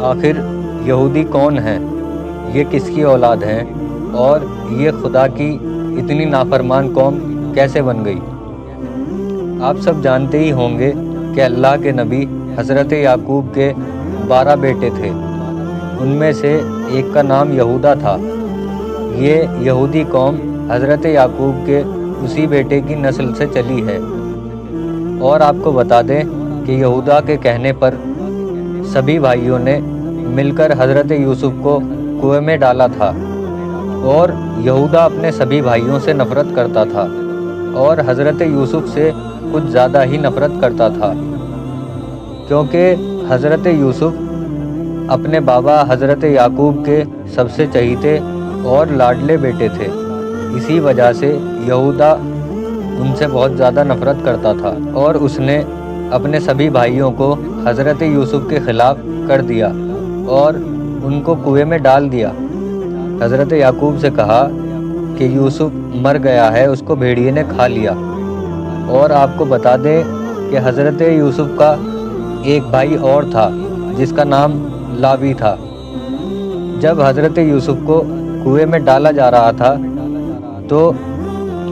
آخر یہودی کون ہیں، یہ کس کی اولاد ہیں، اور یہ خدا کی اتنی نافرمان قوم کیسے بن گئی؟ آپ سب جانتے ہی ہوں گے کہ اللہ کے نبی حضرت یعقوب کے 12 بیٹے تھے۔ ان میں سے ایک کا نام یہودا تھا۔ یہ یہودی قوم حضرت یعقوب کے اسی بیٹے کی نسل سے چلی ہے۔ اور آپ کو بتا دیں کہ یہودا کے کہنے پر سبھی بھائیوں نے مل کر حضرت یوسف کو کنویں میں ڈالا تھا، اور یہودا اپنے سبھی بھائیوں سے نفرت کرتا تھا اور حضرت یوسف سے کچھ زیادہ ہی نفرت کرتا تھا، کیونکہ حضرت یوسف اپنے بابا حضرت یعقوب کے سب سے چہیتے اور لاڈلے بیٹے تھے۔ اسی وجہ سے یہودا ان سے بہت زیادہ نفرت کرتا تھا، اور اس نے اپنے سبھی بھائیوں کو حضرت یوسف کے خلاف کر دیا اور ان کو کنویں میں ڈال دیا۔ حضرت یعقوب سے کہا کہ یوسف مر گیا ہے، اس کو بھیڑیے نے کھا لیا۔ اور آپ کو بتا دیں کہ حضرت یوسف کا ایک بھائی اور تھا جس کا نام لاوی تھا۔ جب حضرت یوسف کو کنویں میں ڈالا جا رہا تھا تو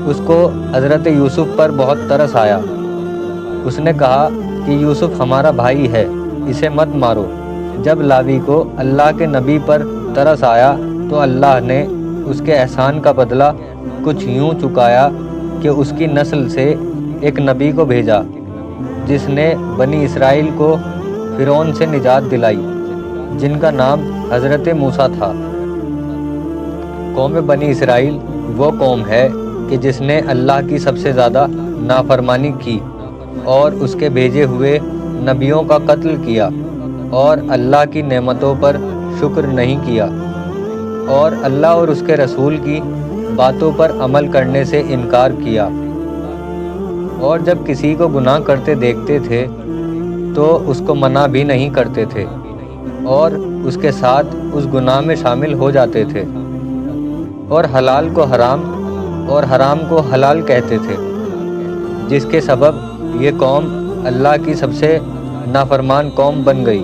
اس کو حضرت یوسف پر بہت ترس آیا۔ اس نے کہا کہ یوسف ہمارا بھائی ہے، اسے مت مارو۔ جب لاوی کو اللہ کے نبی پر ترس آیا تو اللہ نے اس کے احسان کا بدلہ کچھ یوں چکایا کہ اس کی نسل سے ایک نبی کو بھیجا جس نے بنی اسرائیل کو فرعون سے نجات دلائی، جن کا نام حضرت موسیٰ تھا۔ قوم بنی اسرائیل وہ قوم ہے کہ جس نے اللہ کی سب سے زیادہ نافرمانی کی اور اس کے بھیجے ہوئے نبیوں کا قتل کیا، اور اللہ کی نعمتوں پر شکر نہیں کیا، اور اللہ اور اس کے رسول کی باتوں پر عمل کرنے سے انکار کیا۔ اور جب کسی کو گناہ کرتے دیکھتے تھے تو اس کو منع بھی نہیں کرتے تھے، اور اس کے ساتھ اس گناہ میں شامل ہو جاتے تھے، اور حلال کو حرام اور حرام کو حلال کہتے تھے، جس کے سبب یہ قوم اللہ کی سب سے نافرمان قوم بن گئی۔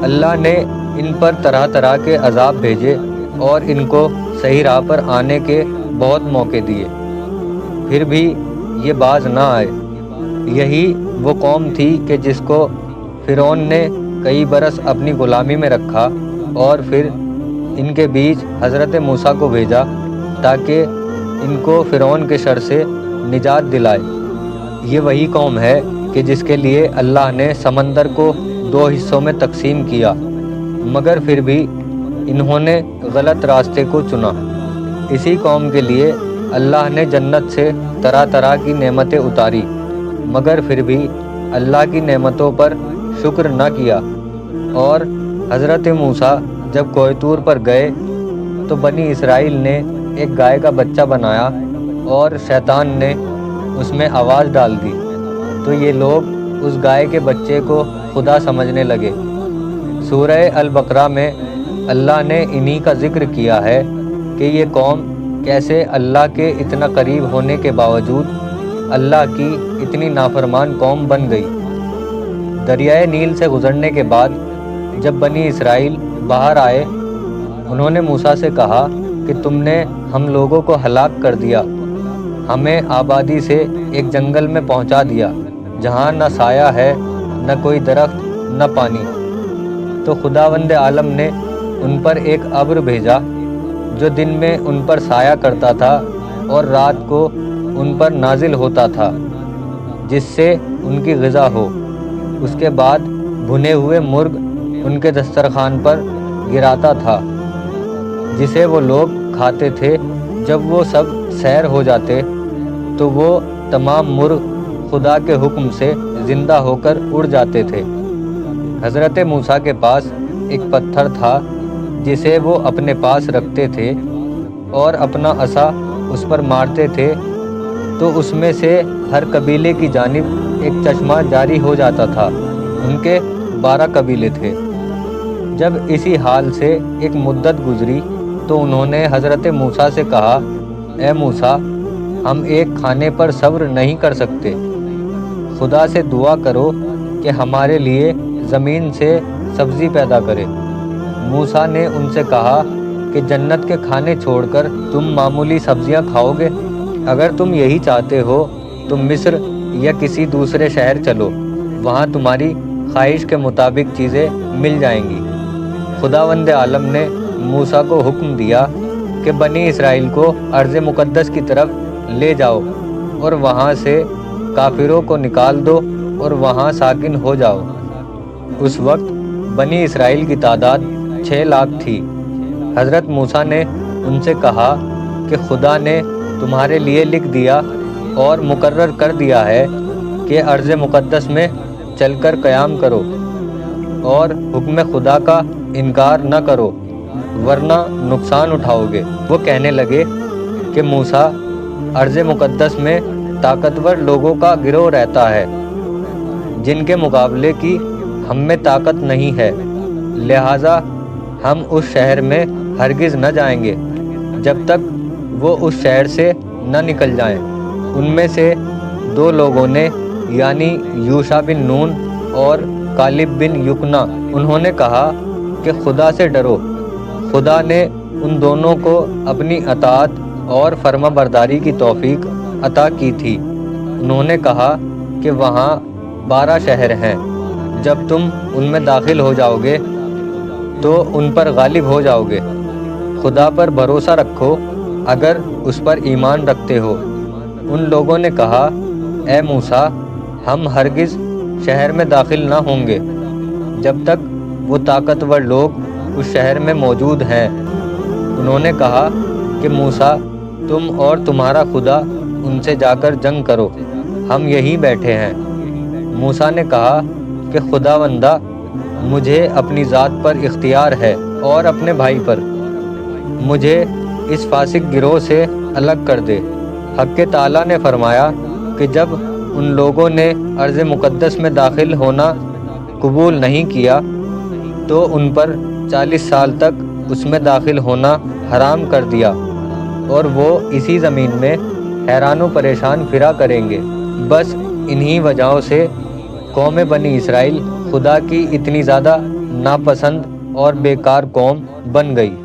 اللہ نے ان پر طرح طرح کے عذاب بھیجے اور ان کو صحیح راہ پر آنے کے بہت موقع دیے، پھر بھی یہ باز نہ آئے۔ یہی وہ قوم تھی کہ جس کو فرعون نے کئی برس اپنی غلامی میں رکھا، اور پھر ان کے بیچ حضرت موسیٰ کو بھیجا تاکہ ان کو فرعون کے شر سے نجات دلائے۔ یہ وہی قوم ہے کہ جس کے لیے اللہ نے سمندر کو 2 حصوں میں تقسیم کیا، مگر پھر بھی انہوں نے غلط راستے کو چنا۔ اسی قوم کے لیے اللہ نے جنت سے طرح طرح کی نعمتیں اتاری، مگر پھر بھی اللہ کی نعمتوں پر شکر نہ کیا۔ اور حضرت موسیٰ جب کوہ طور پر گئے تو بنی اسرائیل نے ایک گائے کا بچہ بنایا اور شیطان نے اس میں آواز ڈال دی، تو یہ لوگ اس گائے کے بچے کو خدا سمجھنے لگے۔ سورہ البقرہ میں اللہ نے انہی کا ذکر کیا ہے کہ یہ قوم کیسے اللہ کے اتنا قریب ہونے کے باوجود اللہ کی اتنی نافرمان قوم بن گئی۔ دریائے نیل سے گزرنے کے بعد جب بنی اسرائیل باہر آئے، انہوں نے موسیٰ سے کہا کہ تم نے ہم لوگوں کو ہلاک کر دیا، ہمیں آبادی سے ایک جنگل میں پہنچا دیا جہاں نہ سایہ ہے، نہ کوئی درخت، نہ پانی۔ تو خداوند عالم نے ان پر ایک ابر بھیجا جو دن میں ان پر سایہ کرتا تھا اور رات کو ان پر نازل ہوتا تھا، جس سے ان کی غذا ہو۔ اس کے بعد بھنے ہوئے مرغ ان کے دسترخوان پر گراتا تھا، جسے وہ لوگ کھاتے تھے۔ جب وہ سب سیر ہو جاتے تو وہ تمام مرغ خدا کے حکم سے زندہ ہو کر اڑ جاتے تھے۔ حضرت موسیٰ کے پاس ایک پتھر تھا جسے وہ اپنے پاس رکھتے تھے اور اپنا عصا اس پر مارتے تھے، تو اس میں سے ہر قبیلے کی جانب ایک چشمہ جاری ہو جاتا تھا۔ ان کے 12 قبیلے تھے۔ جب اسی حال سے ایک مدت گزری تو انہوں نے حضرت موسیٰ سے کہا، اے موسیٰ، ہم ایک کھانے پر صبر نہیں کر سکتے، خدا سے دعا کرو کہ ہمارے لیے زمین سے سبزی پیدا کرے۔ موسیٰ نے ان سے کہا کہ جنت کے کھانے چھوڑ کر تم معمولی سبزیاں کھاؤ گے؟ اگر تم یہی چاہتے ہو تو مصر یا کسی دوسرے شہر چلو، وہاں تمہاری خواہش کے مطابق چیزیں مل جائیں گی۔ خداوند عالم نے موسیٰ کو حکم دیا کہ بنی اسرائیل کو ارض مقدس کی طرف لے جاؤ اور وہاں سے کافروں کو نکال دو اور وہاں ساکن ہو جاؤ۔ اس وقت بنی اسرائیل کی تعداد 6 لاکھ تھی۔ حضرت موسیٰ نے ان سے کہا کہ خدا نے تمہارے لیے لکھ دیا اور مقرر کر دیا ہے کہ ارض مقدس میں چل کر قیام کرو اور حکم خدا کا انکار نہ کرو ورنہ نقصان اٹھاؤ گے۔ وہ کہنے لگے کہ موسیٰ، ارض مقدس میں طاقتور لوگوں کا گروہ رہتا ہے جن کے مقابلے کی ہم میں طاقت نہیں ہے، لہٰذا ہم اس شہر میں ہرگز نہ جائیں گے جب تک وہ اس شہر سے نہ نکل جائیں۔ ان میں سے 2 لوگوں نے یعنی یوشع بن نون اور کالب بن یکنا، انہوں نے کہا کہ خدا سے ڈرو۔ خدا نے ان دونوں کو اپنی اطاعت اور فرما برداری کی توفیق عطا کی تھی۔ انہوں نے کہا کہ وہاں 12 شہر ہیں، جب تم ان میں داخل ہو جاؤ گے تو ان پر غالب ہو جاؤ گے۔ خدا پر بھروسہ رکھو اگر اس پر ایمان رکھتے ہو۔ ان لوگوں نے کہا، اے موسیٰ، ہم ہرگز شہر میں داخل نہ ہوں گے جب تک وہ طاقتور لوگ اس شہر میں موجود ہیں۔ انہوں نے کہا کہ موسیٰ، تم اور تمہارا خدا ان سے جا کر جنگ کرو، ہم یہیں بیٹھے ہیں۔ موسیٰ نے کہا کہ خداوندہ، مجھے اپنی ذات پر اختیار ہے اور اپنے بھائی پر، مجھے اس فاسق گروہ سے الگ کر دے۔ حق تعالیٰ نے فرمایا کہ جب ان لوگوں نے ارض مقدس میں داخل ہونا قبول نہیں کیا تو ان پر 40 سال تک اس میں داخل ہونا حرام کر دیا اور وہ اسی زمین میں حیران و پریشان پھرا کریں گے۔ بس انہی وجہوں سے قوم بنی اسرائیل خدا کی اتنی زیادہ ناپسند اور بیکار قوم بن گئی۔